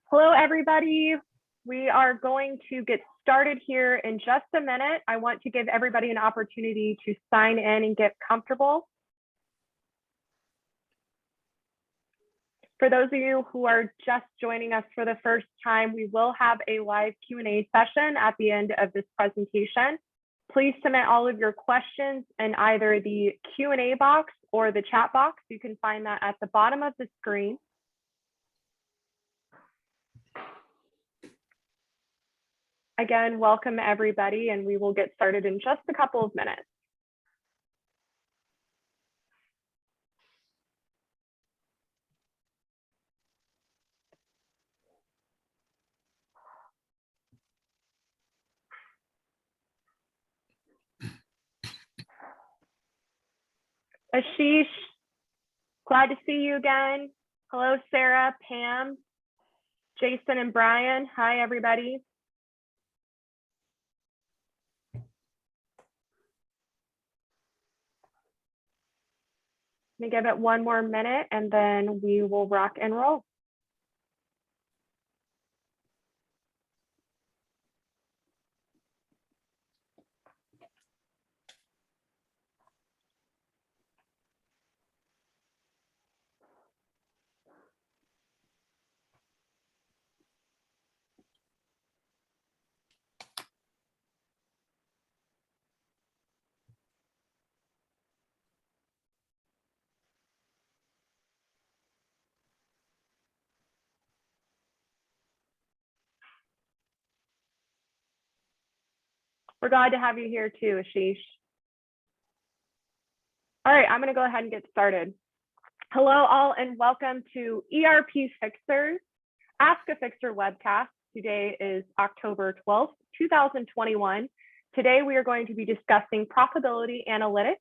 Hello, everybody. We are going to get started here in just a minute. I want to give everybody an opportunity to sign in and get comfortable. For those of you who are just joining us for the first time, we will have a live Q&A session at the end of this presentation. Please submit all of your questions in either the Q&A box or the chat box. You can find that at the bottom of the screen. Again, welcome everybody, and we will get started in just a couple of minutes. Ashish, glad to see you again. Hello, Sarah, Pam, Jason, and Brian. Hi, everybody. Let me give it one more minute and then we will rock and roll. We're glad to have you here too, Ashish. All right, I'm going to go ahead and get started. Hello, all, and welcome to ERP Fixers Ask a Fixer webcast. Today is October 12th, 2021. Today, we are going to be discussing Profitability Analytics,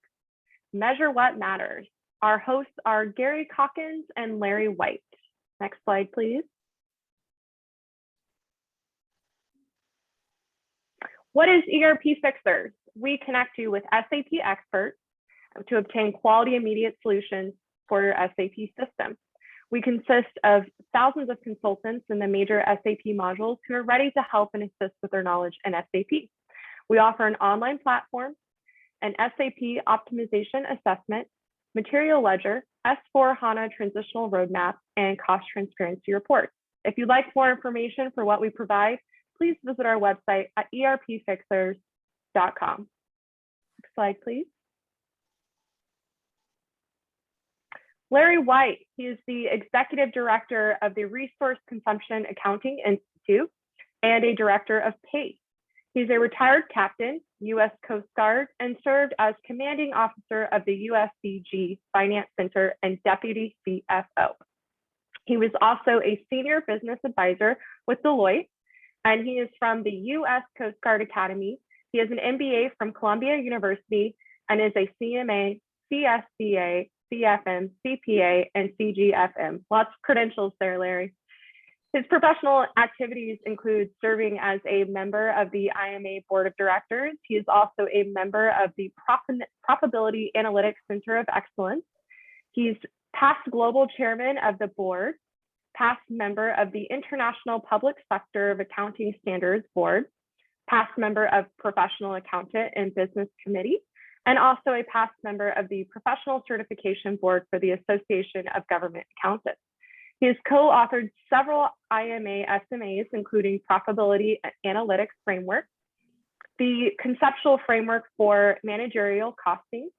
Measure What Matters. Our hosts are Gary Calkins and Larry White. Next slide, please. What is ERP Fixers? We connect you with SAP experts to obtain quality immediate solutions for your SAP system. We consist of thousands of consultants in the major SAP modules who are ready to help and assist with their knowledge in SAP. We offer an online platform, an SAP optimization assessment, material ledger, S/4HANA transitional roadmap, and cost transparency reports. If you'd like more information for what we provide, please visit our website at erpfixers.com. Next slide, please. Larry White, he is the Executive Director of the Resource Consumption Accounting Institute and a Director of PACE. He's a retired captain, U.S. Coast Guard, and served as Commanding Officer of the USCG Finance Center and Deputy CFO. He was also a Senior Business Advisor with Deloitte, and he is from the U.S. Coast Guard Academy. He has an MBA from Columbia University and is a CMA, CSCA, CFM, CPA, and CGFM. Lots of credentials there, Larry. His professional activities include serving as a member of the IMA Board of Directors. He is also a member of the Profitability Analytics Center of Excellence. He's past global chairman of the board, past member of the International Public Sector of Accounting Standards Board, past member of Professional Accountant and Business Committee, and also a past member of the Professional Certification Board for the Association of Government Accountants. He has co-authored several IMA SMAs, including Profitability Analytics Framework, the Conceptual Framework for Managerial Costing,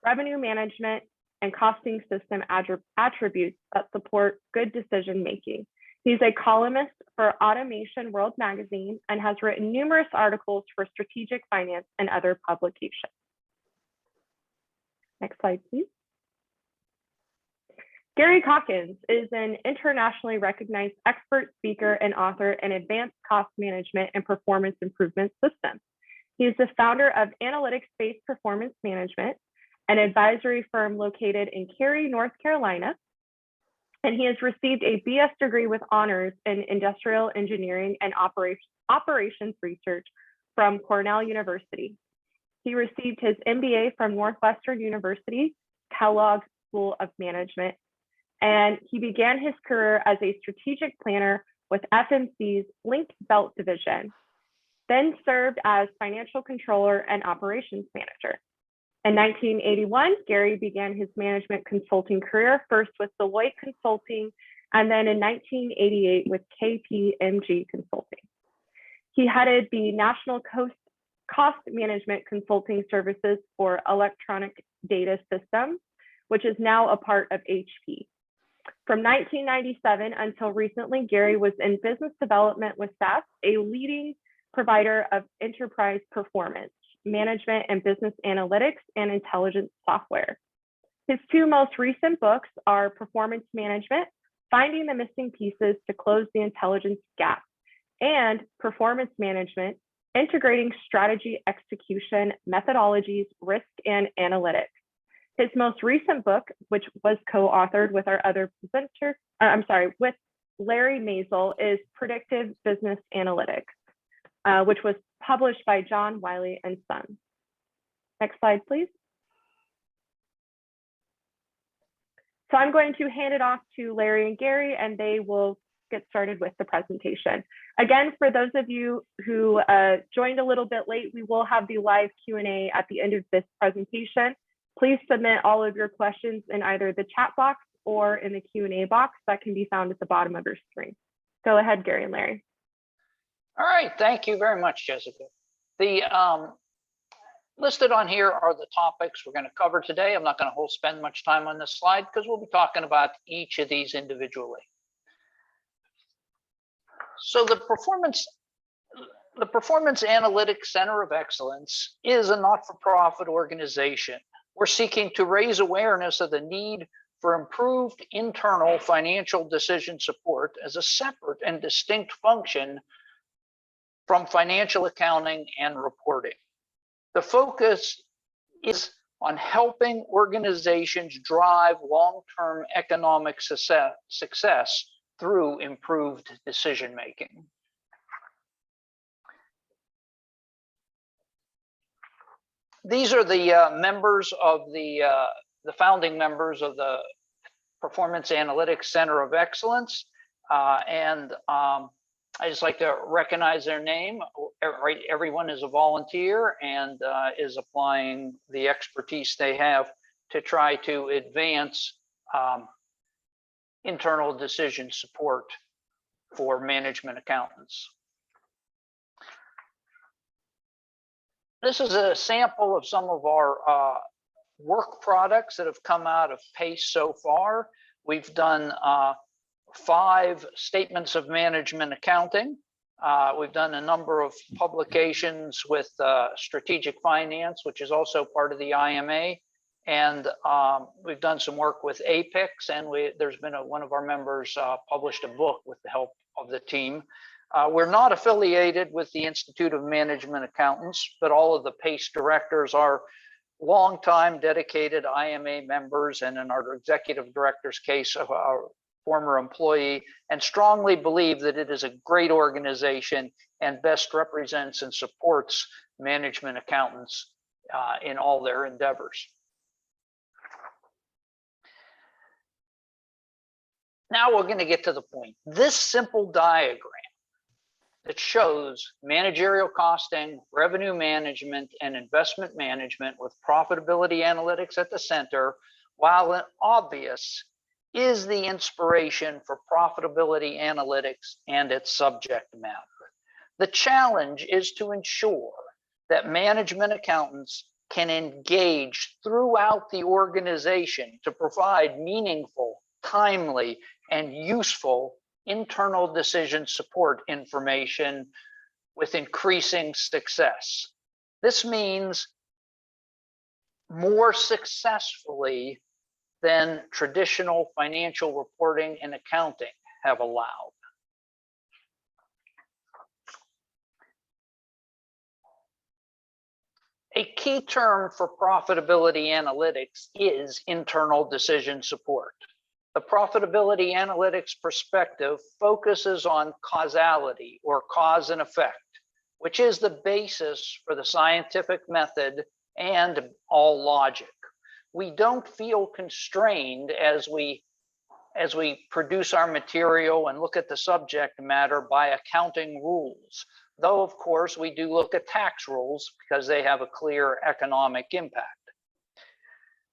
Revenue Management, and Costing System Attributes that support good decision making. He's a columnist for Automation World Magazine and has written numerous articles for Strategic Finance and other publications. Next slide, please. Gary Calkins is an internationally recognized expert speaker and author in advanced cost management and performance improvement systems. He is the founder of Analytics-Based Performance Management, an advisory firm located in Cary, North Carolina, and he has received a BS degree with honors in industrial engineering and operations research from Cornell University. He received his MBA from Northwestern University, Kellogg School of Management, and he began his career as a strategic planner with FMC's Link Belt division, then served as financial controller and operations manager. In 1981, Gary began his management consulting career, first with Deloitte Consulting, and then in 1988 with KPMG Consulting. He headed the National Cost Management Consulting Services for Electronic Data Systems, which is now a part of HP. From 1997 until recently, Gary was in business development with SAS, a leading provider of enterprise performance management and business analytics and intelligence software. His two most recent books are Performance Management, Finding the Missing Pieces to Close the Intelligence Gap, and Performance Management, Integrating Strategy Execution, Methodologies, Risk, and Analytics. His most recent book, which was co-authored with our other presenter, with Larry Maisel, is Predictive Business Analytics, which was published by John Wiley and Sons. Next slide, please. So I'm going to hand it off to Larry and Gary, and they will get started with the presentation. Again, for those of you who joined a little bit late, we will have the live Q&A at the end of this presentation. Please submit all of your questions in either the chat box or in the Q&A box that can be found at the bottom of your screen. Go ahead, Gary and Larry. All right, thank you very much, Jessica. The listed on here are the topics we're going to cover today. I'm not going to spend much time on this slide because we'll be talking about each of these individually. So the Performance Analytics Center of Excellence is a not-for-profit organization. We're seeking to raise awareness of the need for improved internal financial decision support as a separate and distinct function from financial accounting and reporting. The focus is on helping organizations drive long-term economic success through improved decision-making. These are the members of the founding members of the Performance Analytics Center of Excellence. I just like to recognize their name. Everyone is a volunteer and is applying the expertise they have to try to advance internal decision support for management accountants. This is a sample of some of our work products that have come out of PACE so far. We've done 5 statements of management accounting. We've done a number of publications with strategic finance, which is also part of the IMA. And we've done some work with APICS, and there's been one of our members published a book with the help of the team. We're not affiliated with the Institute of Management Accountants, but all of the PACE directors are longtime dedicated IMA members, and in our executive director's case, of our former employee, and strongly believe that it is a great organization and best represents and supports management accountants in all their endeavors. Now we're going to get to the point. This simple diagram that shows managerial costing, revenue management, and investment management with profitability analytics at the center, while obvious, is the inspiration for profitability analytics and its subject matter. The challenge is to ensure that management accountants can engage throughout the organization to provide meaningful, timely, and useful internal decision support information with increasing success. This means more successfully than traditional financial reporting and accounting have allowed. A key term for profitability analytics is internal decision support. The profitability analytics perspective focuses on causality, or cause and effect, which is the basis for the scientific method and all logic. We don't feel constrained as we as we produce our material and look at the subject matter by accounting rules. Though, of course, we do look at tax rules because they have a clear economic impact.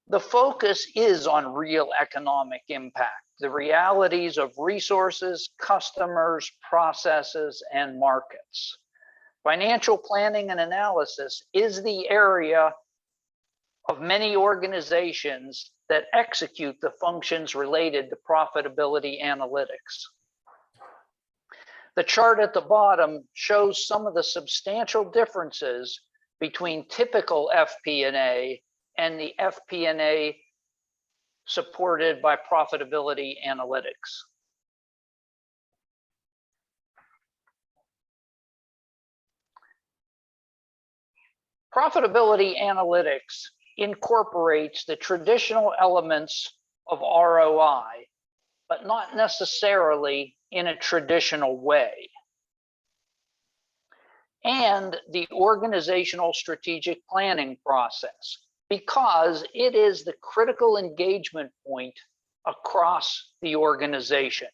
The focus is on real economic impact, the realities of resources, customers, processes, and markets. Financial planning and analysis is the area of many organizations that execute the functions related to profitability analytics. The chart at the bottom shows some of the substantial differences between typical FP&A and the FP&A supported by profitability analytics. Profitability analytics incorporates the traditional elements of ROI, but not necessarily in a traditional way, and the organizational strategic planning process, because it is the critical engagement point across the organization.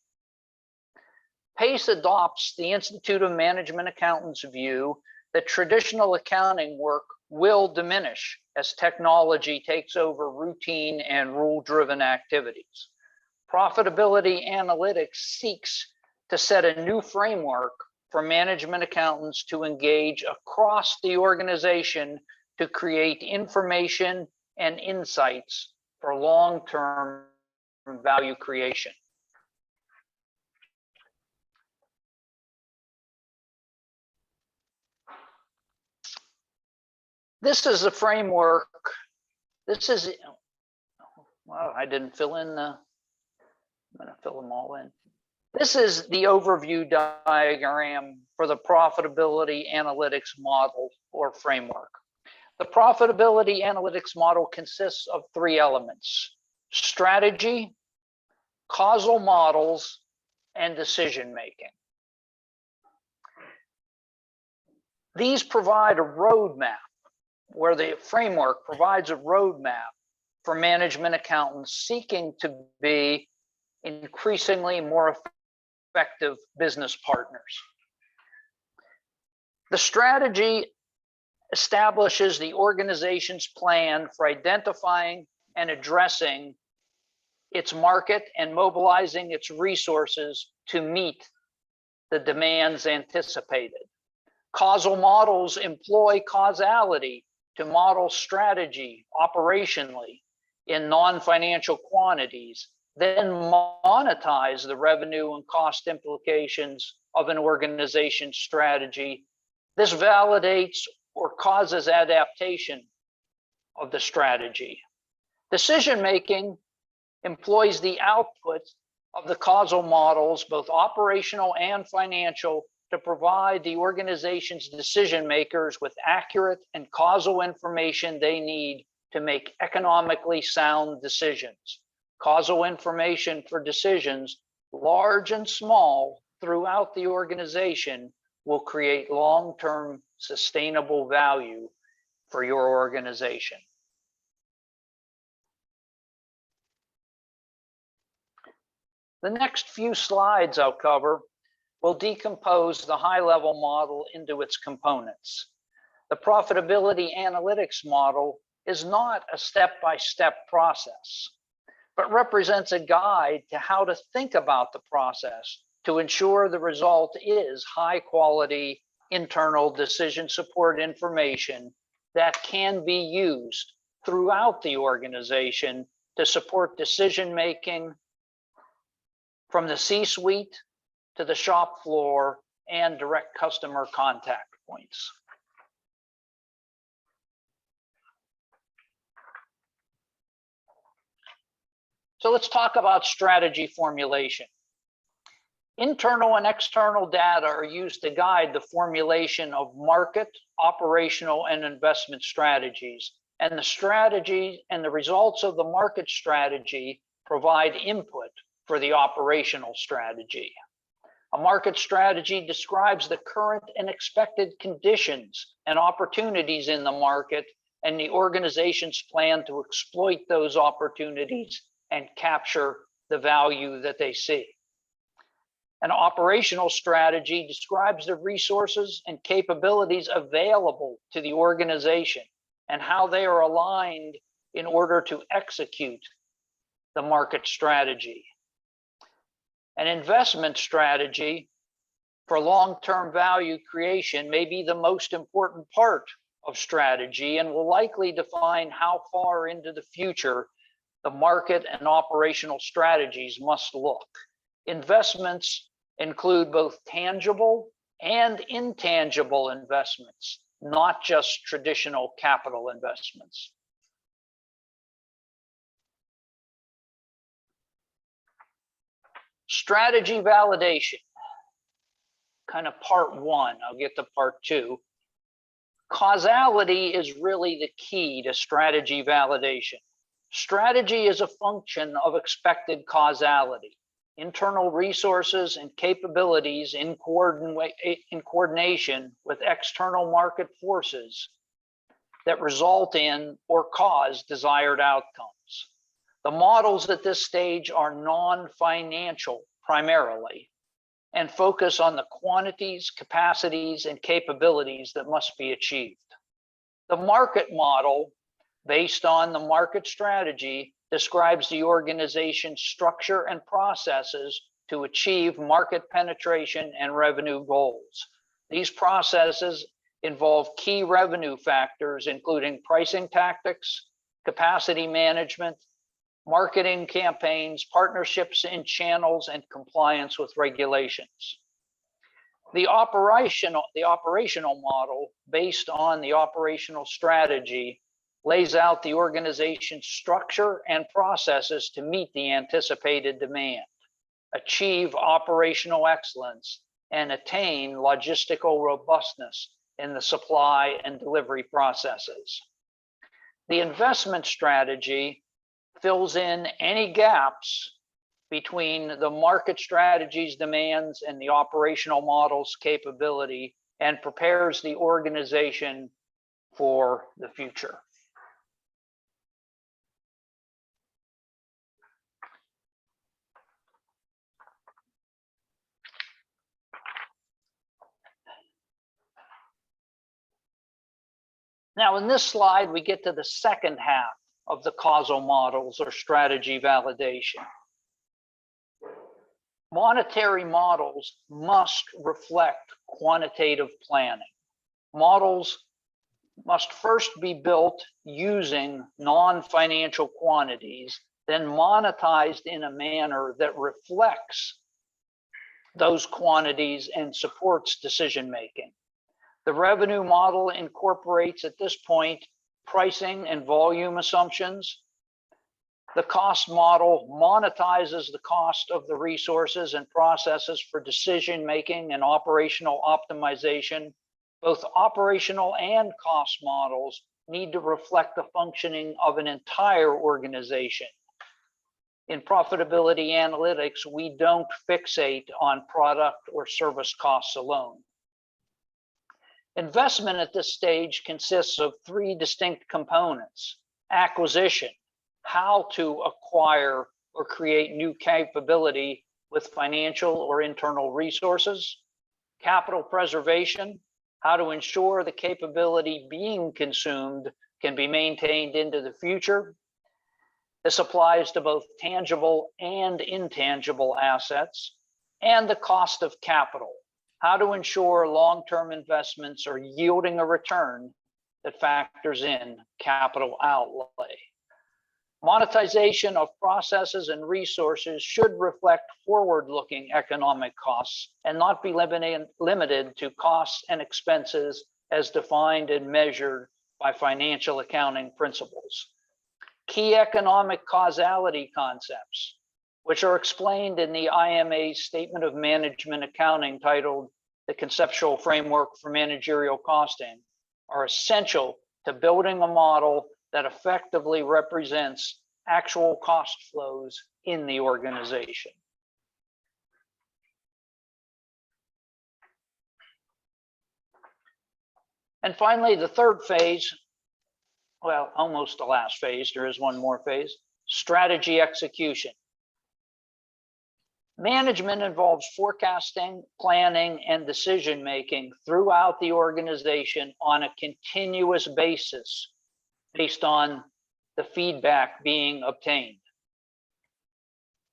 PACE adopts the Institute of Management Accountants view that traditional accounting work will diminish as technology takes over routine and rule-driven activities. Profitability analytics seeks to set a new framework for management accountants to engage across the organization to create information and insights for long-term value creation. This is a framework. This is, well, I didn't fill in the, I'm going to fill them all in. This is the overview diagram for the profitability analytics model or framework. The profitability analytics model consists of three elements: strategy, causal models, and decision making. These provide a roadmap, where the framework provides a roadmap for management accountants seeking to be increasingly more effective business partners. The strategy establishes the organization's plan for identifying and addressing its market and mobilizing its resources to meet the demands anticipated. Causal models employ causality to model strategy operationally in non-financial quantities, then monetize the revenue and cost implications of an organization's strategy. This validates or causes adaptation of the strategy. Decision-making employs the output of the causal models, both operational and financial, to provide the organization's decision makers with accurate and causal information they need to make economically sound decisions. Causal information for decisions, large and small, throughout the organization will create long-term sustainable value for your organization. The next few slides I'll cover will decompose the high-level model into its components. The profitability analytics model is not a step-by-step process, but represents a guide to how to think about the process to ensure the result is high-quality internal decision support information that can be used throughout the organization to support decision-making from the C-suite to the shop floor and direct customer contact points. So let's talk about strategy formulation. Internal and external data are used to guide the formulation of market, operational, and investment strategies. And the strategy and the results of the market strategy provide input for the operational strategy. A market strategy describes the current and expected conditions and opportunities in the market and the organization's plan to exploit those opportunities and capture the value that they see. An operational strategy describes the resources and capabilities available to the organization and how they are aligned in order to execute the market strategy. An investment strategy for long-term value creation may be the most important part of strategy and will likely define how far into the future the market and operational strategies must look. Investments include both tangible and intangible investments, not just traditional capital investments. Strategy validation, kind of part one. I'll get to part two. Causality is really the key to strategy validation. Strategy is a function of expected causality. Internal resources and capabilities in coordination with external market forces that result in or cause desired outcomes. The models at this stage are non-financial primarily and focus on the quantities, capacities, and capabilities that must be achieved. The market model, based on the market strategy, describes the organization's structure and processes to achieve market penetration and revenue goals. These processes involve key revenue factors, including pricing tactics, capacity management, marketing campaigns, partnerships in channels, and compliance with regulations. The operational model, based on the operational strategy, lays out the organization's structure and processes to meet the anticipated demand, achieve operational excellence, and attain logistical robustness in the supply and delivery processes. The investment strategy fills in any gaps between the market strategy's demands and the operational model's capability and prepares the organization for the future. Now, in this slide, we get to the second half of the causal models or strategy validation. Monetary models must reflect quantitative planning. Models must first be built using non-financial quantities, then monetized in a manner that reflects those quantities and supports decision-making. The revenue model incorporates at this point pricing and volume assumptions. The cost model monetizes the cost of the resources and processes for decision-making and operational optimization. Both operational and cost models need to reflect the functioning of an entire organization. In profitability analytics, we don't fixate on product or service costs alone. Investment at this stage consists of three distinct components: acquisition, how to acquire or create new capability with financial or internal resources; capital preservation, how to ensure the capability being consumed can be maintained into the future. This applies to both tangible and intangible assets; and the cost of capital, how to ensure long-term investments are yielding a return that factors in capital outlay. Monetization of processes and resources should reflect forward-looking economic costs and not be limited to costs and expenses as defined and measured by financial accounting principles. Key economic causality concepts, which are explained in the IMA's Statement of Management Accounting titled The Conceptual Framework for Managerial Costing, are essential to building a model that effectively represents actual cost flows in the organization. And finally, the third phase, well, almost the last phase, there is one more phase, strategy execution. Management involves forecasting, planning, and decision-making throughout the organization on a continuous basis based on the feedback being obtained.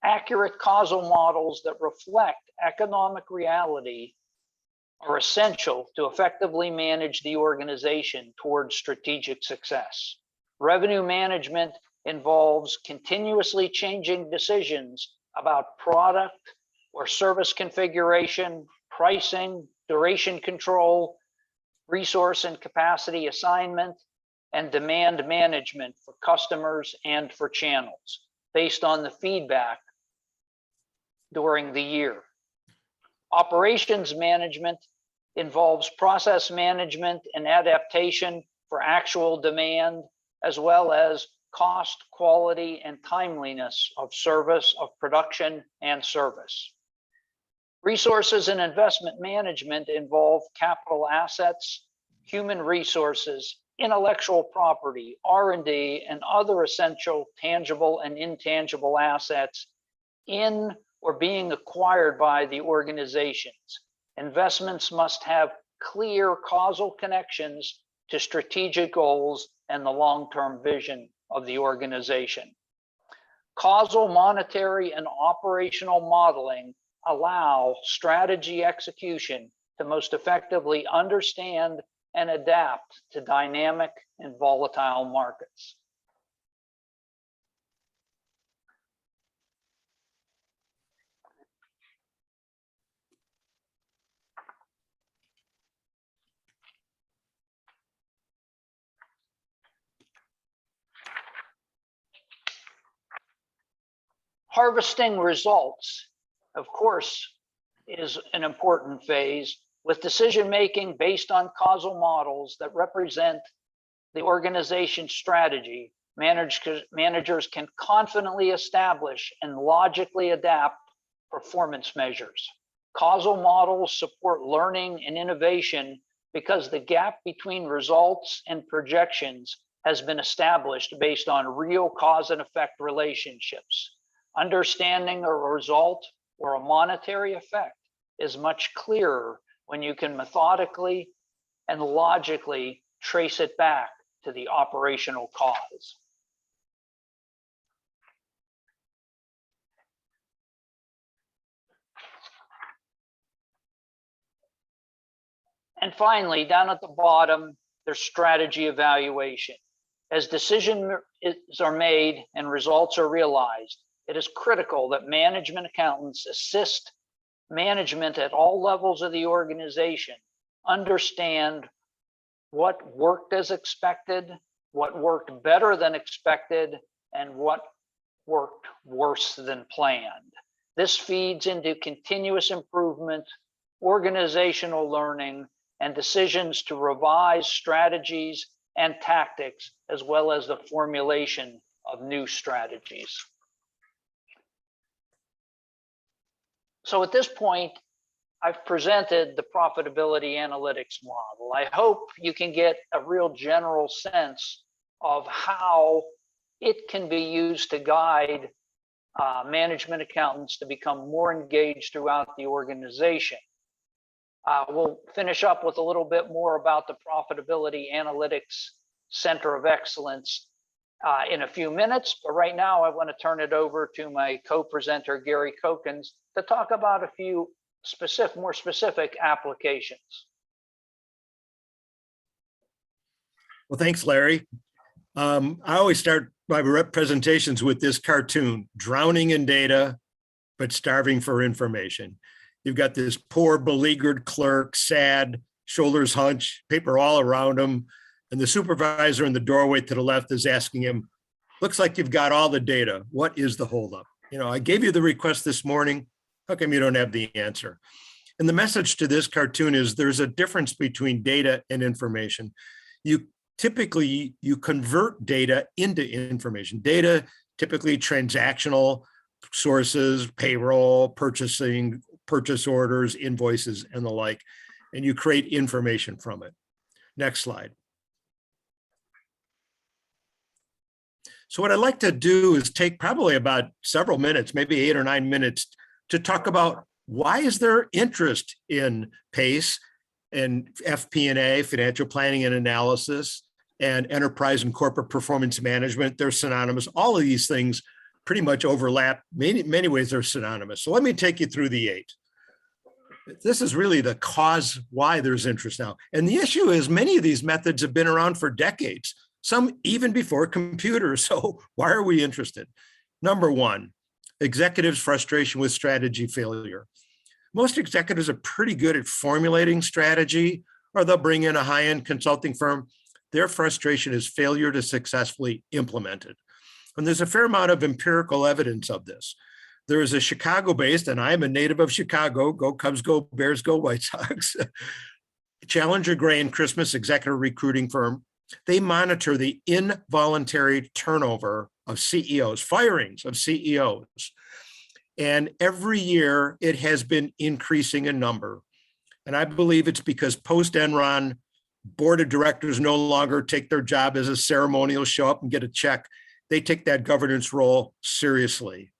Accurate causal models that reflect economic reality are essential to effectively manage the organization towards strategic success. Revenue management involves continuously changing decisions about product or service configuration, pricing, duration control, resource and capacity assignment, and demand management for customers and for channels based on the feedback during the year. Operations management involves process management and adaptation for actual demand, as well as cost, quality, and timeliness of service, of production and service. Resources and investment management involve capital assets, human resources, intellectual property, R&D, and other essential tangible and intangible assets in or being acquired by the organizations. Investments must have clear causal connections to strategic goals and the long-term vision of the organization. Causal, monetary, and operational modeling allow strategy execution to most effectively understand and adapt to dynamic and volatile markets. Harvesting results, of course, is an important phase with decision-making based on causal models that represent the organization's strategy. Managers can confidently establish and logically adapt performance measures. Causal models support learning and innovation because the gap between results and projections has been established based on real cause and effect relationships. Understanding a result or a monetary effect is much clearer when you can methodically and logically trace it back to the operational cause. And finally, down at the bottom, there's strategy evaluation. As decisions are made and results are realized, it is critical that management accountants assist management at all levels of the organization, understand what worked as expected, what worked better than expected, and what worked worse than planned. This feeds into continuous improvement, organizational learning, and decisions to revise strategies and tactics, as well as the formulation of new strategies. So at this point, I've presented the profitability analytics model. I hope you can get a real general sense of how it can be used to guide management accountants to become more engaged throughout the organization. We'll finish up with a little bit more about the Profitability Analytics Center of Excellence in a few minutes, but right now I want to turn it over to my co-presenter, Gary Calkins, to talk about a few more specific applications. Well, thanks, Larry. I always start my presentations with this cartoon: drowning in data, but starving for information. You've got this poor, beleaguered clerk, sad, shoulders hunched, paper all around him. And the supervisor in the doorway to the left is asking him, looks like you've got all the data. What is the holdup? You know, I gave you the request this morning. How come you don't have the answer? And the message to this cartoon is there's a difference between data and information. You typically convert data into information. Data, typically transactional sources, payroll, purchasing, purchase orders, invoices, and the like, and you create information from it. Next slide. So what I'd like to do is take probably about several minutes, maybe 8 or 9 minutes, to talk about why is there interest in PACE and FP&A, financial planning and analysis, and enterprise and corporate performance management. They're synonymous. All of these things pretty much overlap. Many ways they're synonymous. So let me take you through the 8. This is really the cause why there's interest now. And the issue is many of these methods have been around for decades, some even before computers. So why are we interested? Number 1, executives' frustration with strategy failure. Most executives are pretty good at formulating strategy, or they'll bring in a high-end consulting firm. Their frustration is failure to successfully implement it. And there's a fair amount of empirical evidence of this. There is a Chicago-based, and I'm a native of Chicago, go Cubs, go Bears, go White Sox, Challenger Gray and Christmas executive recruiting firm. They monitor the involuntary turnover of CEOs, firings of CEOs. And every year it has been increasing in number. And I believe it's because post-Enron, board of directors no longer take their job as a ceremonial, show up and get a check. They take that governance role seriously.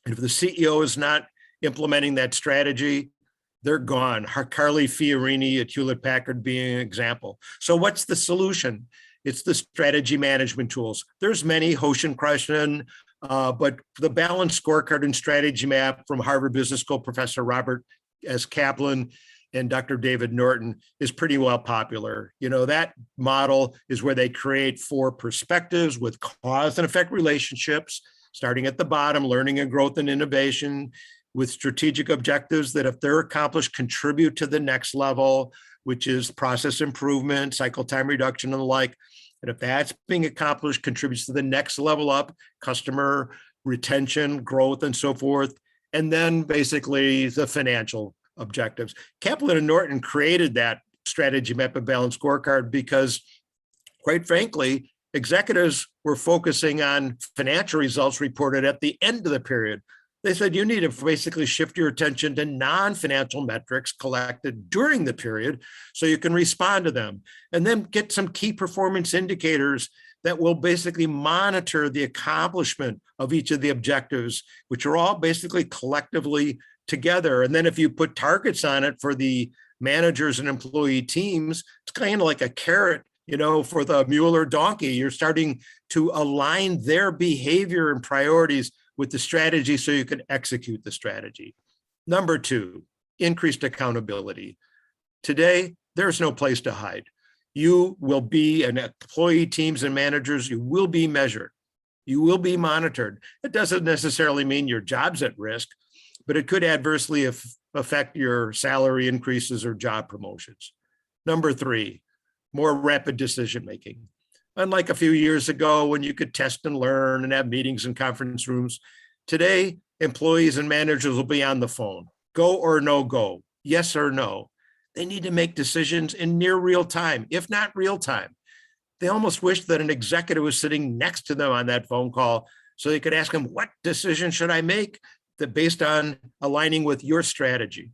And if the CEO is not implementing that strategy, they're gone. Carly Fiorini at Hewlett Packard being an example. So what's the solution? It's the strategy management tools. There's many, Hoshin Krishnan, but the balanced scorecard and strategy map from Harvard Business School Professor Robert S. Kaplan and Dr. David Norton is pretty well popular. You know, that model is where they create 4 perspectives with cause and effect relationships, starting at the bottom, learning and growth and innovation, with strategic objectives that if they're accomplished, contribute to the next level, which is process improvement, cycle time reduction and the like. And if that's being accomplished, contributes to the next level up, customer retention, growth, and so forth. And then basically the financial objectives. Kaplan and Norton created that strategy map and balanced scorecard because, quite frankly, executives were focusing on financial results reported at the end of the period. They said you need to basically shift your attention to non-financial metrics collected during the period so you can respond to them, and then get some key performance indicators that will basically monitor the accomplishment of each of the objectives, which are all basically collectively together. And then if you put targets on it for the managers and employee teams, it's kind of like a carrot, you know, for the mule or donkey. You're starting to align their behavior and priorities with the strategy so you can execute the strategy. Number 2, increased accountability. Today, there's no place to hide. You will be, and employee teams and managers, you will be measured. You will be monitored. It doesn't necessarily mean your job's at risk, but it could adversely affect your salary increases or job promotions. Number 3, more rapid decision-making. Unlike a few years ago when you could test and learn and have meetings in conference rooms, today, employees and managers will be on the phone. Go or no go, yes or no. They need to make decisions in near real time, if not real time. They almost wish that an executive was sitting next to them on that phone call so they could ask them, what decision should I make that based on aligning with your strategy?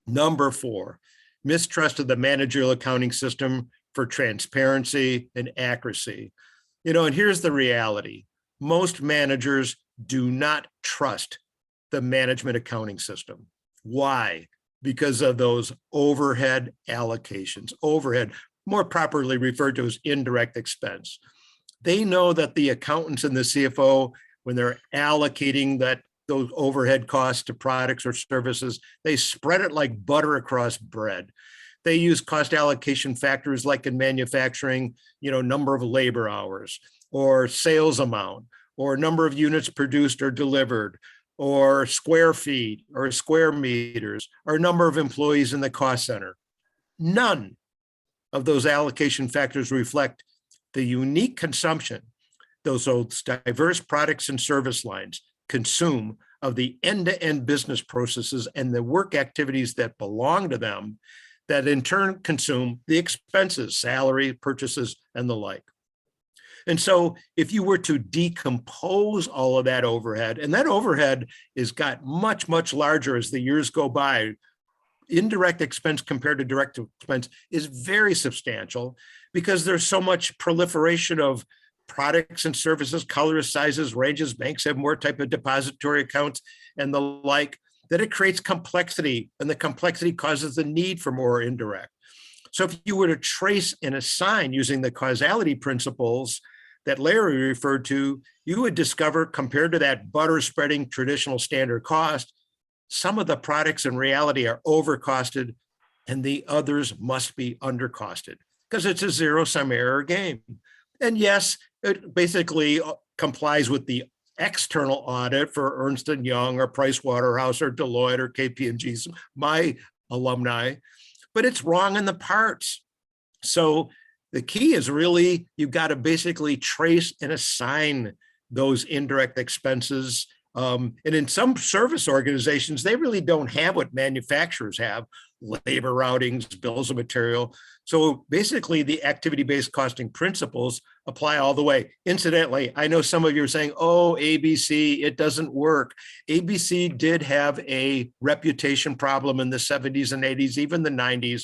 Number 4, mistrust of the managerial accounting system for transparency and accuracy. You know, and here's the reality. Most managers do not trust the management accounting system. Why? Because of those overhead allocations, overhead, more properly referred to as indirect expense. They know that the accountants and the CFO, when they're allocating those overhead costs to products or services, they spread it like butter across bread. They use cost allocation factors like in manufacturing, you know, number of labor hours or sales amount or number of units produced or delivered or square feet or square meters or number of employees in the cost center. None of those allocation factors reflect the unique consumption those diverse products and service lines consume of the end-to-end business processes and the work activities that belong to them, that in turn consume the expenses, salary, purchases, and the like. And so if you were to decompose all of that overhead, and that overhead is got much, much larger as the years go by, indirect expense compared to direct expense is very substantial because there's so much proliferation of products and services, colors, sizes, ranges. Banks have more type of depository accounts and the like. that it creates complexity, and the complexity causes the need for more indirect. So if you were to trace and assign using the causality principles that Larry referred to, you would discover, compared to that butter spreading traditional standard cost, some of the products in reality are overcosted and the others must be undercosted, because it's a zero-sum error game. And yes, it basically complies with the external audit for Ernst & Young or Pricewaterhouse or Deloitte or KPMG's, my alumni, but it's wrong in the parts. So the key is really, you've got to basically trace and assign those indirect expenses. And in some service organizations, they really don't have what manufacturers have: labor routings, bills of material. So basically the activity-based costing principles apply all the way. Incidentally, I know some of you are saying, oh, ABC, it doesn't work. ABC did have a reputation problem in the 70s and 80s, even the 90s.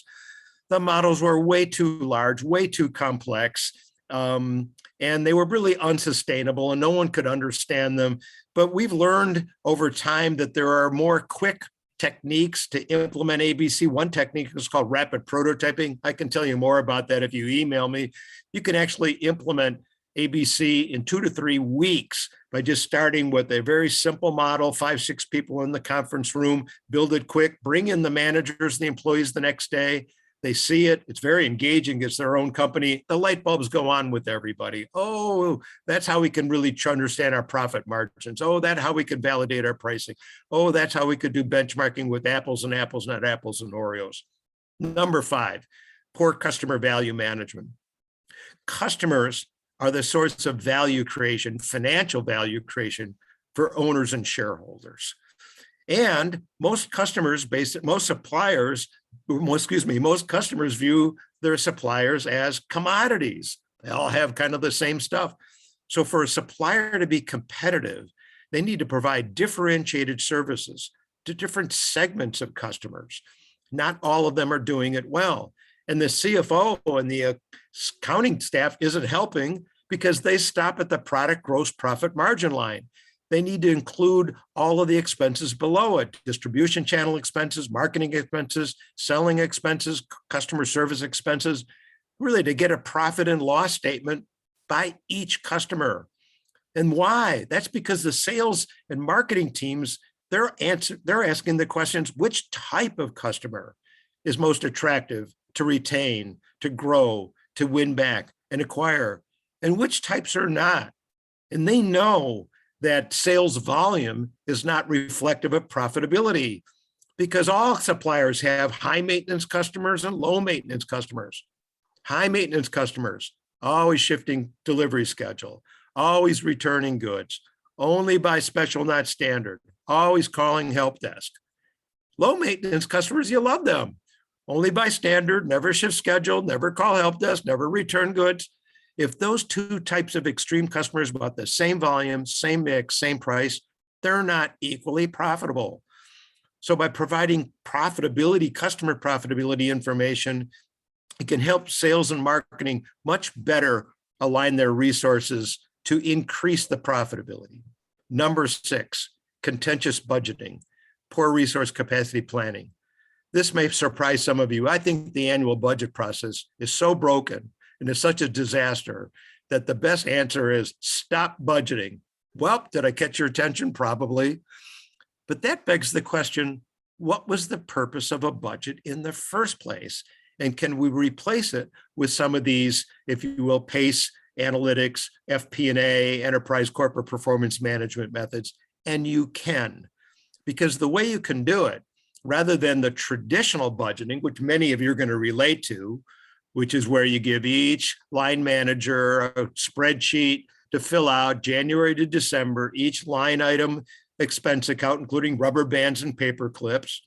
The models were way too large, way too complex, and they were really unsustainable and no one could understand them. But we've learned over time that there are more quick techniques to implement ABC. One technique is called rapid prototyping. I can tell you more about that if you email me. You can actually implement ABC in 2 to 3 weeks by just starting with a very simple model, 5, 6 people in the conference room, build it quick, bring in the managers, the employees the next day. They see it. It's very engaging. It's their own company. The light bulbs go on with everybody. Oh, that's how we can really understand our profit margins. Oh, that's how we can validate our pricing. Oh, that's how we could do benchmarking with apples and apples, not apples and Oreos. Number 5, poor customer value management. Customers are the source of value creation, financial value creation for owners and shareholders. And most customers, most customers view their suppliers as commodities. They all have kind of the same stuff. So for a supplier to be competitive, they need to provide differentiated services to different segments of customers. Not all of them are doing it well. And the CFO and the accounting staff isn't helping because they stop at the product gross profit margin line. They need to include all of the expenses below it: distribution channel expenses, marketing expenses, selling expenses, customer service expenses, really to get a profit and loss statement by each customer. And why? That's because the sales and marketing teams, they're asking the questions: which type of customer is most attractive to retain, to grow, to win back and acquire, and which types are not? And they know that sales volume is not reflective of profitability, because all suppliers have high maintenance customers and low maintenance customers. High maintenance customers, always shifting delivery schedule, always returning goods, only by special, not standard, always calling help desk. Low maintenance customers, you love them, only by standard, never shift schedule, never call help desk, never return goods. If those two types of extreme customers bought the same volume, same mix, same price, they're not equally profitable. So by providing profitability, customer profitability information, it can help sales and marketing much better align their resources to increase the profitability. Number 6, contentious budgeting, poor resource capacity planning. This may surprise some of you. I think the annual budget process is so broken and it's such a disaster that the best answer is stop budgeting. Well, did I catch your attention? Probably. But that begs the question, what was the purpose of a budget in the first place? And can we replace it with some of these, if you will, PACE, analytics, FP&A, enterprise corporate performance management methods? And you can, because the way you can do it, rather than the traditional budgeting, which many of you are going to relate to, which is where you give each line manager a spreadsheet to fill out January to December, each line item expense account, including rubber bands and paper clips.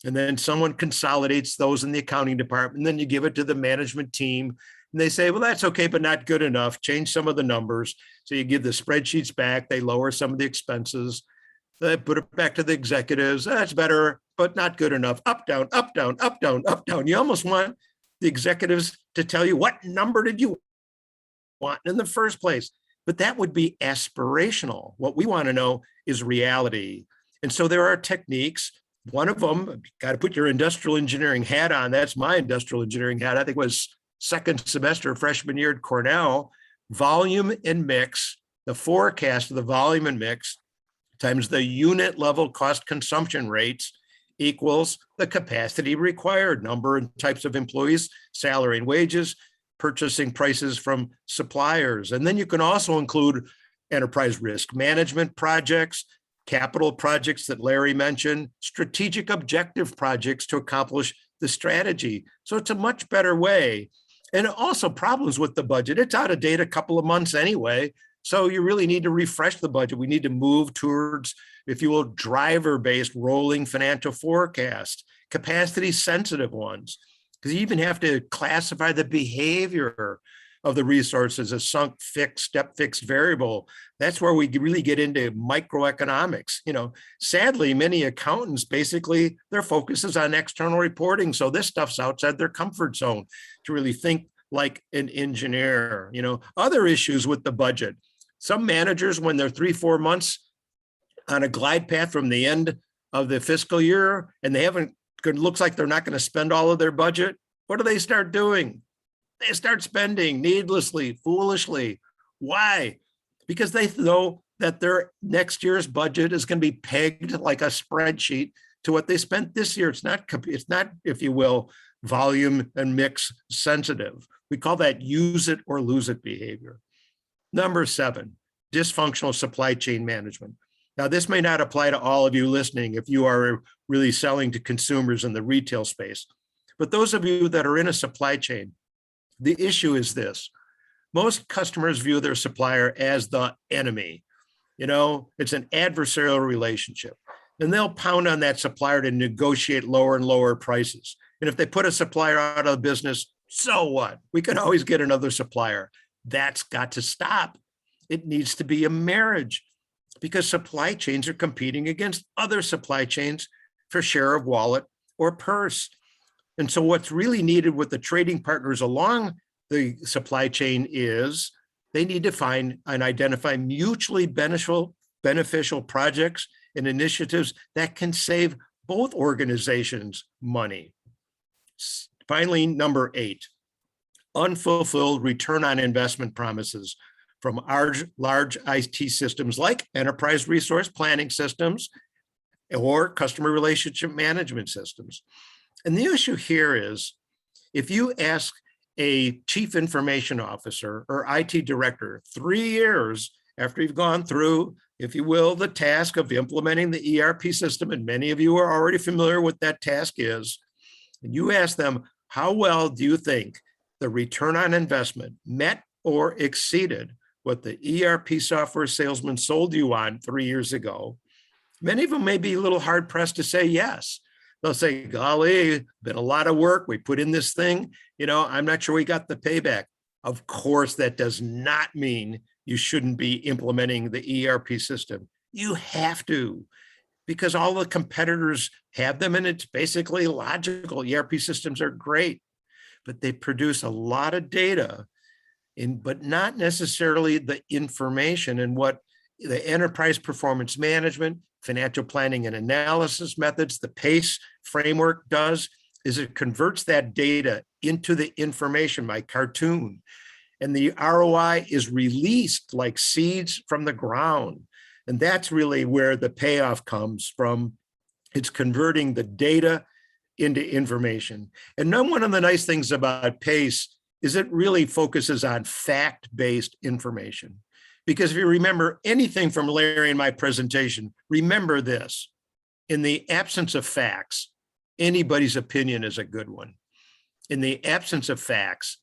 And then someone consolidates those in the accounting department. And then you give it to the management team. And they say, well, that's okay, but not good enough. Change some of the numbers. So you give the spreadsheets back. They lower some of the expenses. They put it back to the executives. That's better, but not good enough. Up, down, up, down, up, down, up, down. You almost want the executives to tell you, what number did you want in the first place? But that would be aspirational. What we want to know is reality. And so there are techniques. One of them, got to put your industrial engineering hat on. That's my industrial engineering hat. I think it was second semester, freshman year at Cornell. Volume and mix, the forecast of the volume and mix times the unit level cost consumption rates equals the capacity required, number and types of employees, salary and wages, purchasing prices from suppliers. And then you can also include enterprise risk management projects, capital projects that Larry mentioned, strategic objective projects to accomplish the strategy. So it's a much better way. And also problems with the budget. It's out of date a couple of months anyway. So you really need to refresh the budget. We need to move towards, if you will, driver-based rolling financial forecast, capacity-sensitive ones, because you even have to classify the behavior of the resources as sunk, fixed, step fixed variable. That's where we really get into microeconomics. Sadly, many accountants, basically their focus is on external reporting. So this stuff's outside their comfort zone to really think like an engineer. Other issues with the budget. Some managers, when they're 3-4 months on a glide path from the end of the fiscal year, and looks like they're not going to spend all of their budget, what do they start doing? They start spending needlessly, foolishly. Why? Because they know that their next year's budget is going to be pegged like a spreadsheet to what they spent this year. It's not, if you will, volume and mix sensitive. We call that use it or lose it behavior. Number 7, dysfunctional supply chain management. Now, this may not apply to all of you listening if you are really selling to consumers in the retail space, but those of you that are in a supply chain, the issue is this. Most customers view their supplier as the enemy. It's an adversarial relationship. And they'll pound on that supplier to negotiate lower and lower prices. And if they put a supplier out of business, so what? We can always get another supplier. That's got to stop. It needs to be a marriage, because supply chains are competing against other supply chains for share of wallet or purse. And so what's really needed with the trading partners along the supply chain is they need to find and identify mutually beneficial projects and initiatives that can save both organizations money. Finally, number 8, unfulfilled return on investment promises from large IT systems like enterprise resource planning systems or customer relationship management systems. And the issue here is, if you ask a chief information officer or IT director 3 years after you've gone through, if you will, the task of implementing the ERP system, and many of you are already familiar with that task is, and you ask them, how well do you think the return on investment met or exceeded what the ERP software salesman sold you on 3 years ago? Many of them may be a little hard pressed to say yes. They'll say, golly, been a lot of work. We put in this thing, I'm not sure we got the payback. Of course, that does not mean you shouldn't be implementing the ERP system. You have to, because all the competitors have them, and it's basically logical. ERP systems are great, but they produce a lot of data, but not necessarily the information. And what the enterprise performance management, financial planning and analysis methods, the PACE framework does is it converts that data into the information by cartoon. And the ROI is released like seeds from the ground. And that's really where the payoff comes from. It's converting the data into information. And one of the nice things about PACE is it really focuses on fact-based information. Because if you remember anything from Larry and my presentation, remember this: in the absence of facts, anybody's opinion is a good one. In the absence of facts,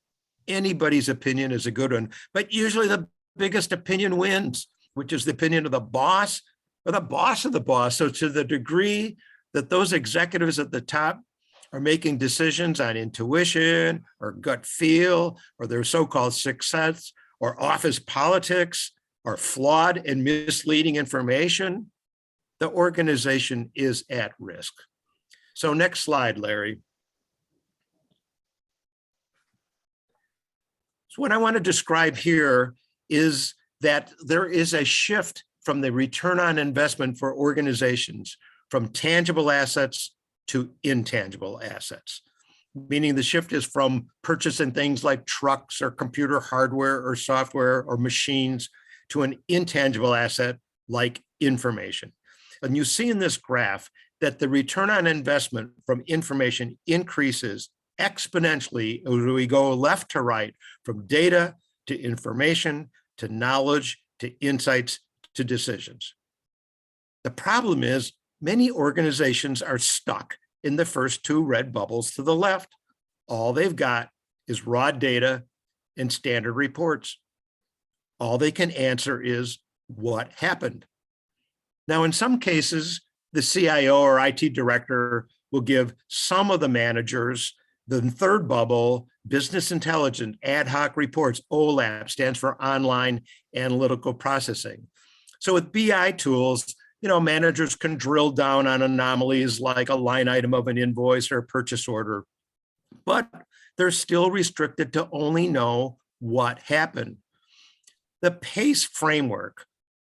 anybody's opinion is a good one. But usually the biggest opinion wins, which is the opinion of the boss or the boss of the boss. So to the degree that those executives at the top are making decisions on intuition or gut feel or their so-called success or office politics or flawed and misleading information, the organization is at risk. So next slide, Larry. So what I want to describe here is that there is a shift from the return on investment for organizations from tangible assets to intangible assets, meaning the shift is from purchasing things like trucks or computer hardware or software or machines to an intangible asset like information. And you see in this graph that the return on investment from information increases exponentially as we go left to right, from data to information to knowledge to insights to decisions. The problem is many organizations are stuck in the first two red bubbles to the left. All they've got is raw data and standard reports. All they can answer is what happened. Now, in some cases, the CIO or IT director will give some of the managers the third bubble, business intelligence, ad hoc reports. OLAP stands for online analytical processing. So with BI tools, managers can drill down on anomalies like a line item of an invoice or a purchase order, but they're still restricted to only know what happened. The PACE framework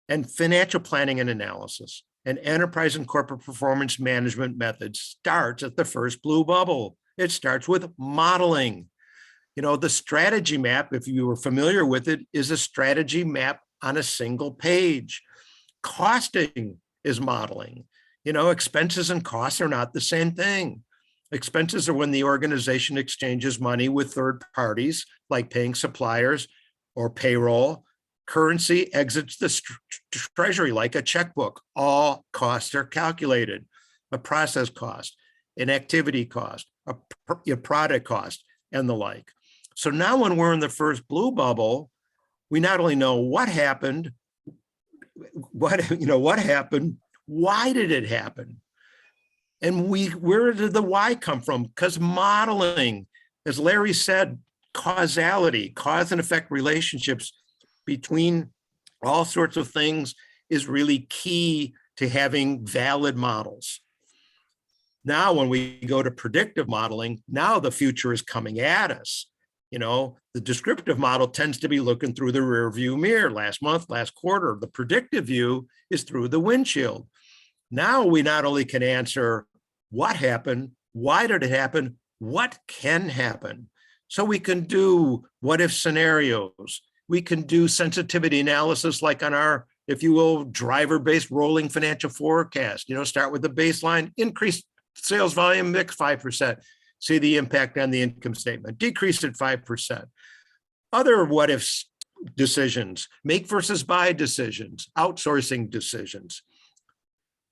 and financial planning and analysis and enterprise and corporate performance management methods starts at the first blue bubble. It starts with modeling. The strategy map, if you were familiar with it, is a strategy map on a single page. Costing is modeling. Expenses and costs are not the same thing. Expenses are when the organization exchanges money with third parties, like paying suppliers or payroll. Currency exits the treasury like a checkbook. All costs are calculated. A process cost, an activity cost, a product cost, and the like. So now when we're in the first blue bubble, we not only know what happened, what happened, why did it happen? And where did the why come from? Because modeling, as Larry said, causality, cause and effect relationships between all sorts of things is really key to having valid models. Now, when we go to predictive modeling, now the future is coming at us. The descriptive model tends to be looking through the rear view mirror, last month, last quarter. The predictive view is through the windshield. Now we not only can answer what happened, why did it happen, what can happen. So we can do what if scenarios. We can do sensitivity analysis like on our, if you will, driver-based rolling financial forecast. Start with the baseline, increase sales volume mix 5%. See the impact on the income statement, decrease it 5%. Other what if decisions, make versus buy decisions, outsourcing decisions.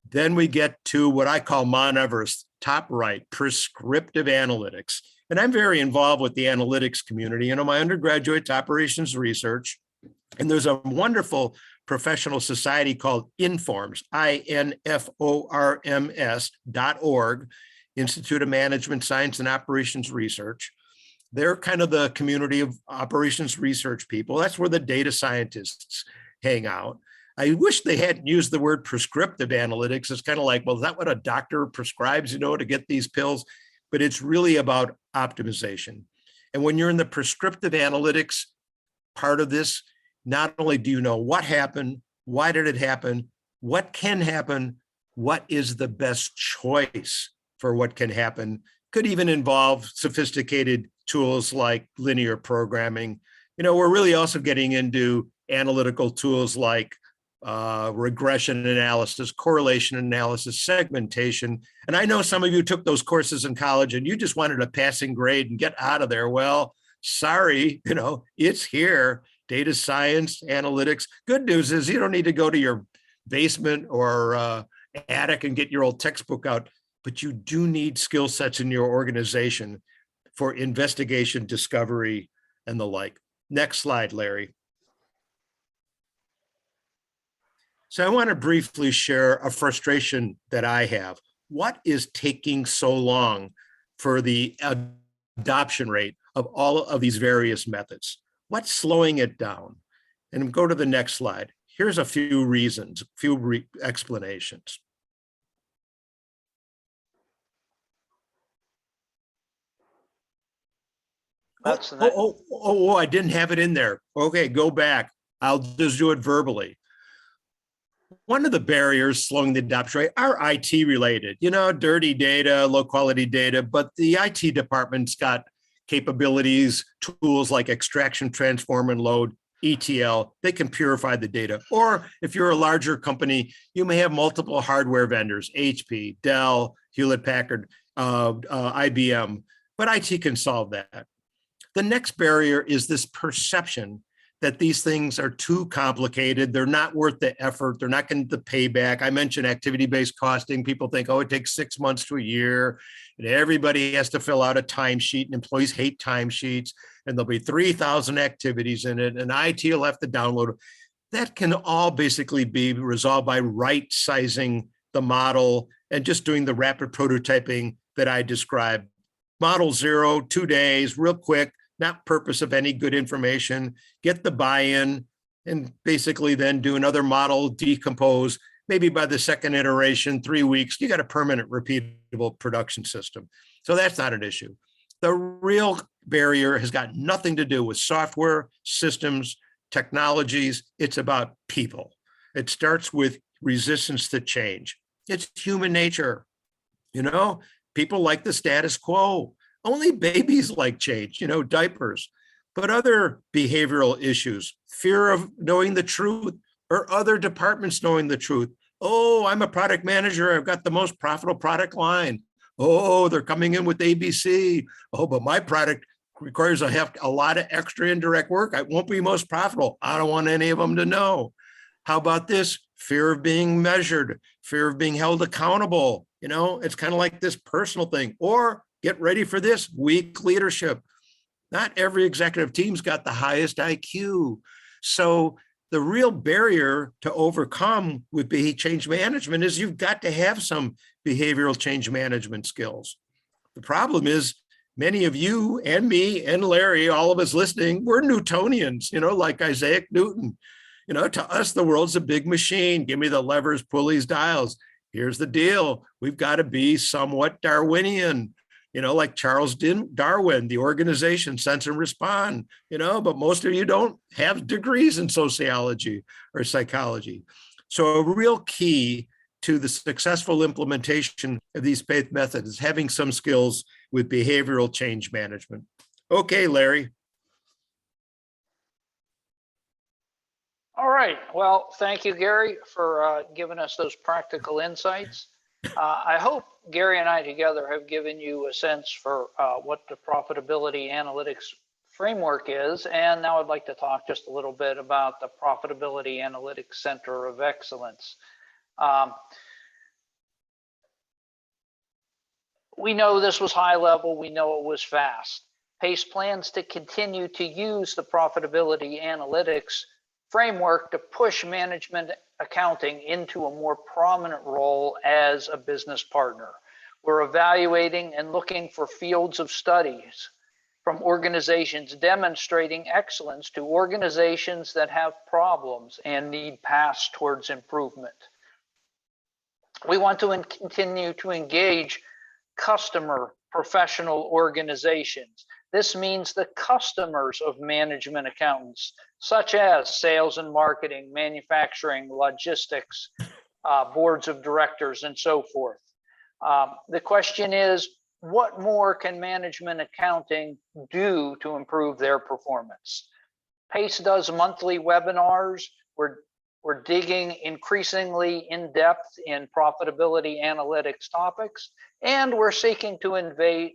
Then we get to what I call Mount Everest, top right, prescriptive analytics. And I'm very involved with the analytics community. My undergraduate's operations research, and there's a wonderful professional society called INFORMS, INFORMS.org, Institute of Management Science and Operations Research. They're kind of the community of operations research people. That's where the data scientists hang out. I wish they hadn't used the word prescriptive analytics. It's kind of like, well, is that what a doctor prescribes, to get these pills? But it's really about optimization. And when you're in the prescriptive analytics part of this, not only do you know what happened, why did it happen, what can happen, what is the best choice for what can happen. Could even involve sophisticated tools like linear programming. We're really also getting into analytical tools like regression analysis, correlation analysis, segmentation. And I know some of you took those courses in college and you just wanted a passing grade and get out of there. Well, sorry, it's here. Data science, analytics. Good news is you don't need to go to your basement or attic and get your old textbook out, but you do need skill sets in your organization for investigation, discovery, and the like. Next slide, Larry. So I want to briefly share a frustration that I have. What is taking so long for the adoption rate of all of these various methods? What's slowing it down? And go to the next slide. Here's a few reasons, explanations. That's I didn't have it in there. Okay, go back. I'll just do it verbally. one of the barriers slowing the adoption rate are IT related, dirty data, low quality data, but the IT department's got capabilities, tools like extraction, transform, and load, ETL. They can purify the data. Or if you're a larger company, you may have multiple hardware vendors, HP, Dell, Hewlett Packard, IBM, but IT can solve that. The next barrier is this perception that these things are too complicated. They're not worth the effort. They're not going to pay back. I mentioned activity-based costing. People think, oh, it takes 6 months to a year, and everybody has to fill out a timesheet, and employees hate timesheets, and there'll be 3,000 activities in it, and IT will have to download it. That can all basically be resolved by right-sizing the model and just doing the rapid prototyping that I described. Model 0, 2 days, real quick, not purpose of any good information, get the buy-in, and basically then do another model, decompose. Maybe by the second iteration, 3 weeks, you got a permanent repeatable production system. So that's not an issue. The real barrier has got nothing to do with software, systems, technologies. It's about people. It starts with resistance to change. It's human nature. People like the status quo. Only babies like change, diapers, but other behavioral issues, fear of knowing the truth or other departments knowing the truth. Oh, I'm a product manager. I've got the most profitable product line. Oh, they're coming in with ABC. Oh, but my product requires I have a lot of extra indirect work. I won't be most profitable. I don't want any of them to know. How about this? Fear of being measured, fear of being held accountable. It's kind of like this personal thing. Or get ready for this, weak leadership. Not every executive team's got the highest IQ. So the real barrier to overcome with change management is you've got to have some behavioral change management skills. The problem is many of you and me and Larry, all of us listening, we're Newtonians, like Isaac Newton. To us, the world's a big machine. Give me the levers, pulleys, dials. Here's the deal. We've got to be somewhat Darwinian. Like Charles Darwin, the organization, sense and respond, but most of you don't have degrees in sociology or psychology. So a real key to the successful implementation of these PACE methods is having some skills with behavioral change management. Okay, Larry. All right. Well, thank you, Gary, for giving us those practical insights. I hope Gary and I together have given you a sense for what the profitability analytics framework is. And now I'd like to talk just a little bit about the Profitability Analytics Center of Excellence. We know this was high level. We know it was fast. PACE plans to continue to use the Profitability Analytics framework to push management accounting into a more prominent role as a business partner. We're evaluating and looking for fields of studies from organizations demonstrating excellence to organizations that have problems and need paths towards improvement. We want to continue to engage customer professional organizations. This means the customers of management accountants, such as sales and marketing, manufacturing, logistics, boards of directors, and so forth. The question is, what more can management accounting do to improve their performance? PACE does monthly webinars. We're digging increasingly in depth in profitability analytics topics, and we're seeking to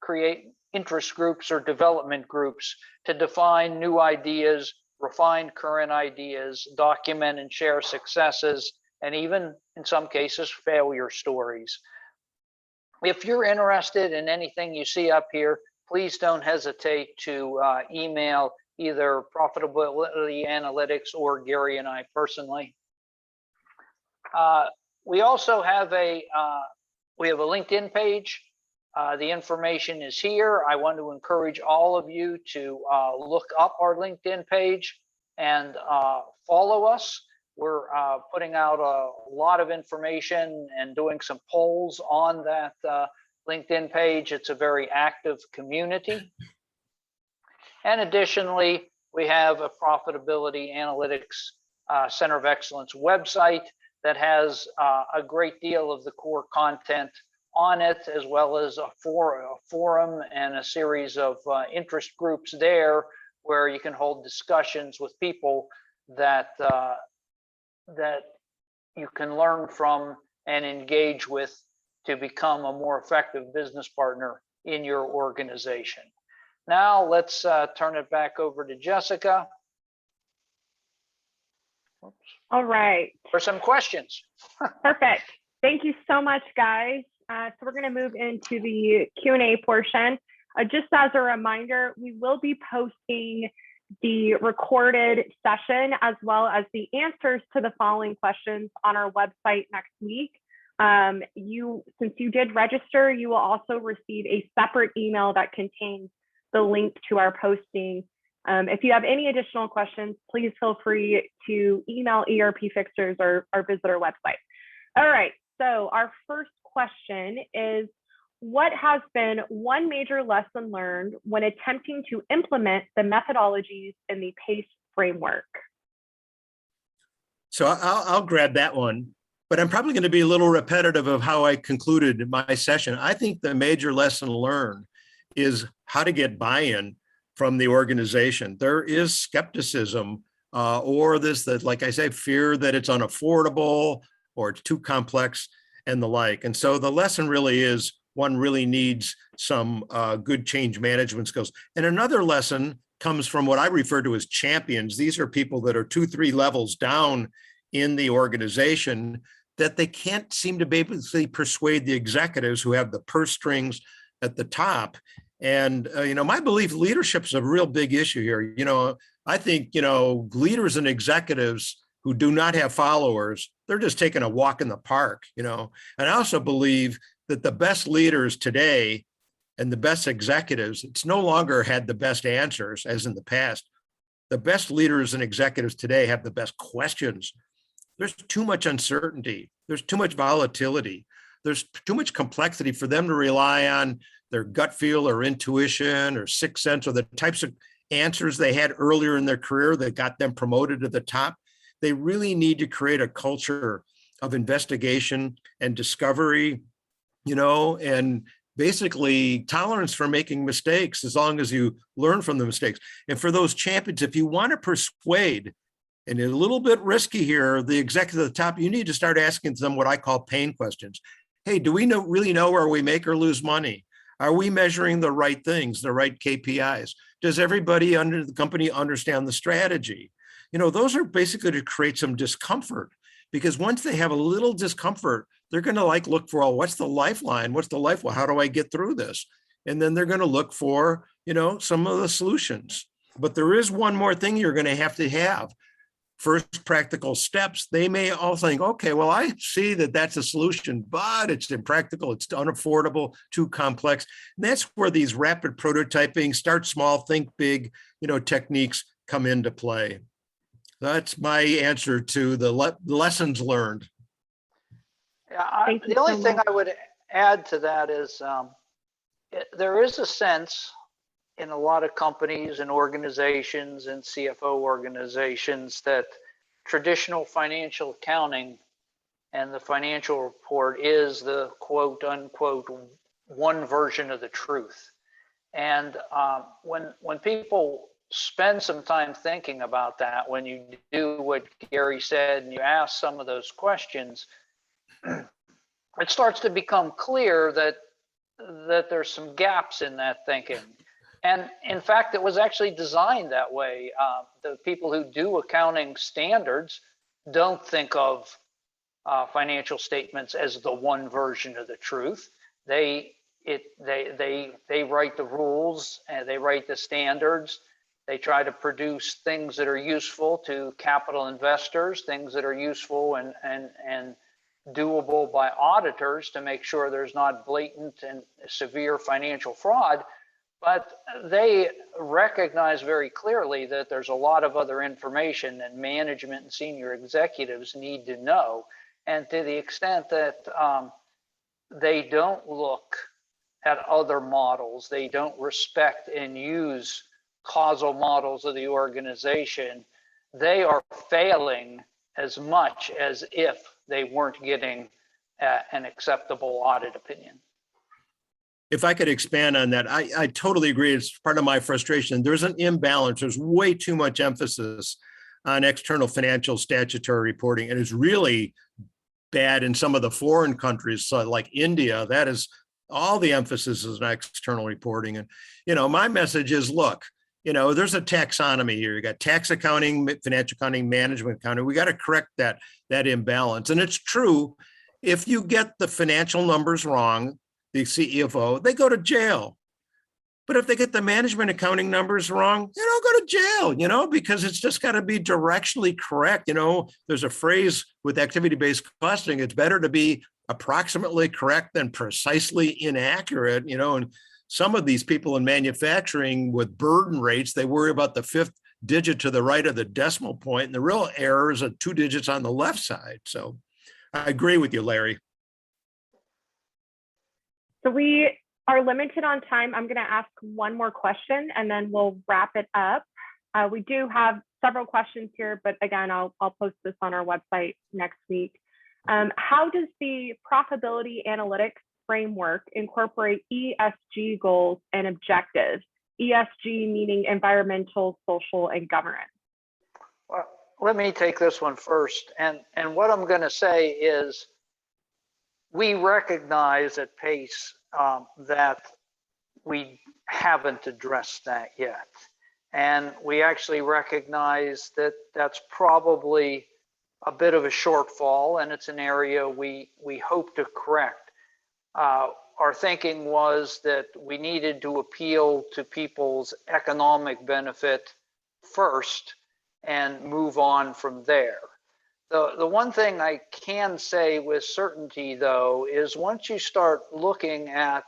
create interest groups or development groups to define new ideas, refine current ideas, document and share successes, and even in some cases, failure stories. If you're interested in anything you see up here, please don't hesitate to email either Profitability Analytics or Gary and I personally. We also have a LinkedIn page. The information is here. I want to encourage all of you to look up our LinkedIn page and follow us. We're putting out a lot of information and doing some polls on that LinkedIn page. It's a very active community. And additionally, we have a Profitability Analytics Center of Excellence website that has a great deal of the core content on it, as well as a forum and a series of interest groups there where you can hold discussions with people that that you can learn from and engage with to become a more effective business partner in your organization. Now let's turn it back over to Jessica. Oops. All right. For some questions. Perfect. Thank you so much, guys. So we're going to move into the Q&A portion. Just as a reminder, we will be posting the recorded session as well as the answers to the following questions on our website next week. Since you did register, you will also receive a separate email that contains the link to our posting. If you have any additional questions, please feel free to email ERP Fixers or visit our website. All right, so our first question is, what has been one major lesson learned when attempting to implement the methodologies in the PACE framework? So I'll grab that one, but I'm probably going to be a little repetitive of how I concluded my session. I think the major lesson learned is how to get buy-in from the organization. There is skepticism or that, like I say, fear that it's unaffordable or it's too complex and the like. And so the lesson really is one really needs some good change management skills. And another lesson comes from what I refer to as champions. These are people that are 2-3 levels down in the organization that they can't seem to basically persuade the executives who have the purse strings at the top. And, my belief, leadership is a real big issue here. I think, leaders and executives who do not have followers, they're just taking a walk in the park, And I also believe that the best leaders today and the best executives, it's no longer had the best answers as in the past. The best leaders and executives today have the best questions. There's too much uncertainty. There's too much volatility. There's too much complexity for them to rely on their gut feel or intuition or sixth sense or the types of answers they had earlier in their career that got them promoted to the top. They really need to create a culture of investigation and discovery, and basically tolerance for making mistakes as long as you learn from the mistakes. And for those champions, if you want to persuade, and it's a little bit risky here, the executive at the top, you need to start asking them what I call pain questions. Hey, do we really know where we make or lose money? Are we measuring the right things, the right KPIs? Does everybody under the company understand the strategy? Those are basically to create some discomfort, because once they have a little discomfort, they're going to look for, what's the lifeline? What's the life? Well, how do I get through this? And then they're going to look for, some of the solutions. But there is one more thing you're going to have. First practical steps. They may all think, okay, well, I see that that's a solution, but it's impractical, it's unaffordable, too complex. And that's where these rapid prototyping, start small, think big, techniques come into play. That's my answer to the lessons learned. Yeah, the only thing I would add to that is there is a sense in a lot of companies and organizations and CFO organizations that traditional financial accounting and the financial report is the quote unquote one version of the truth. And when people spend some time thinking about that, when you do what Gary said and you ask some of those questions, it starts to become clear that there's some gaps in that thinking. And in fact, it was actually designed that way. The people who do accounting standards don't think of financial statements as the one version of the truth. They write the rules and they write the standards. They try to produce things that are useful to capital investors, things that are useful and doable by auditors to make sure there's not blatant and severe financial fraud. But they recognize very clearly that there's a lot of other information that management and senior executives need to know. And to the extent that they don't look at other models, they don't respect and use causal models of the organization, they are failing as much as if they weren't getting an acceptable audit opinion. If I could expand on that, I totally agree. It's part of my frustration. There's an imbalance. There's way too much emphasis on external financial statutory reporting. And it's really bad in some of the foreign countries, so like India. That is all the emphasis is on external reporting. And, my message is, look, there's a taxonomy here. You got tax accounting, financial accounting, management accounting. We got to correct that imbalance. And it's true, if you get the financial numbers wrong, the CFO, they go to jail. But if they get the management accounting numbers wrong, they don't go to jail, because it's just got to be directionally correct. There's a phrase with activity-based costing, it's better to be approximately correct than precisely inaccurate, and some of these people in manufacturing with burden rates, they worry about the fifth digit to the right of the decimal point, and the real error is 2 digits on the left side. So I agree with you, Larry. So we are limited on time. I'm going to ask one more question and then we'll wrap it up. We do have several questions here, but again, I'll post this on our website next week. How does the Profitability Analytics framework incorporate ESG goals and objectives? ESG meaning environmental, social, and governance. Well, let me take this one first. And what I'm going to say is, we recognize at PACE that we haven't addressed that yet. And we actually recognize that that's probably a bit of a shortfall, and it's an area we hope to correct. Our thinking was that we needed to appeal to people's economic benefit first and move on from there. The one thing I can say with certainty, though, is once you start looking at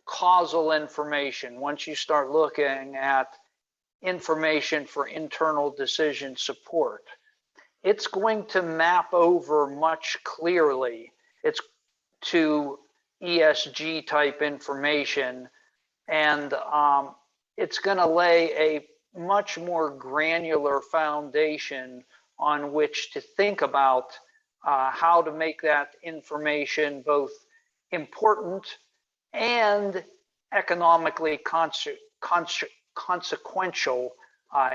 causal information, once you start looking at information for internal decision support, it's going to map over much clearly. It's to ESG type information, and it's going to lay a much more granular foundation on which to think about how to make that information both important and economically consequential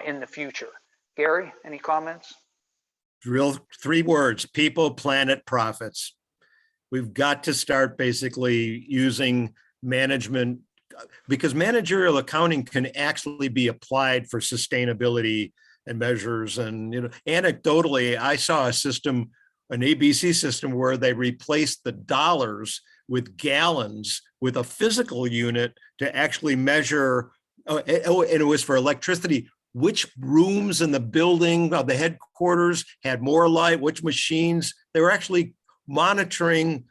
in the future. Gary, any comments? Real 3 words: people, planet, profits. We've got to start basically using management, because managerial accounting can actually be applied for sustainability and measures. And anecdotally, I saw a system, an ABC system, where they replaced the dollars with gallons with a physical unit to actually measure, and it was for electricity, which rooms in the building of the headquarters had more light, which machines. They were actually monitoring,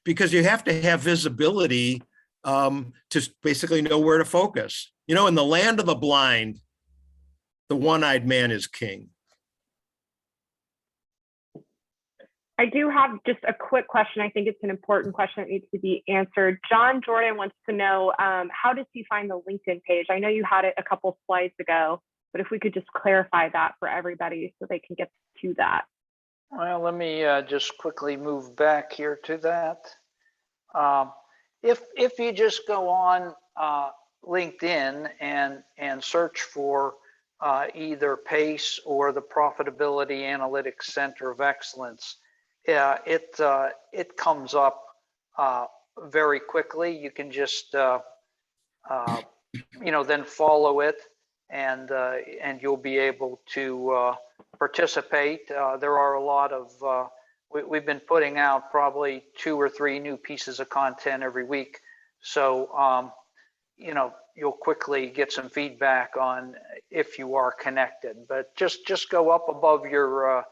because you have to have visibility to basically know where to focus. In the land of the blind, the one-eyed man is king. I do have just a quick question. I think it's an important question that needs to be answered. John Jordan wants to know, how does he find the LinkedIn page? I know you had it a couple slides ago, but if we could just clarify that for everybody so they can get to that. Well, let me just quickly move back here to that. If you just go on LinkedIn and search for either PACE or the Profitability Analytics Center of Excellence, it comes up very quickly. You can just then follow it, and you'll be able to participate. There are a lot of we've been putting out probably 2 or 3 new pieces of content every week, so you'll quickly get some feedback on if you are connected. But just go up above your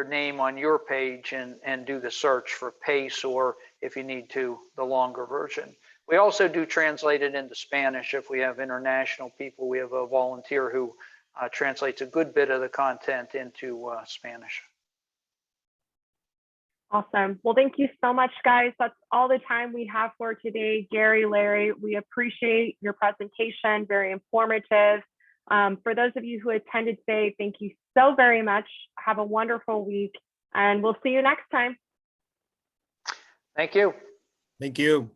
name on your page and do the search for PACE, or if you need to, the longer version. We also do translate it into Spanish. If we have international people, we have a volunteer who translates a good bit of the content into Spanish. Awesome. Well, thank you so much, guys. That's all the time we have for today. Gary, Larry, we appreciate your presentation, very informative. For those of you who attended today, thank you so very much. Have a wonderful week, and we'll see you next time. Thank you. Thank you.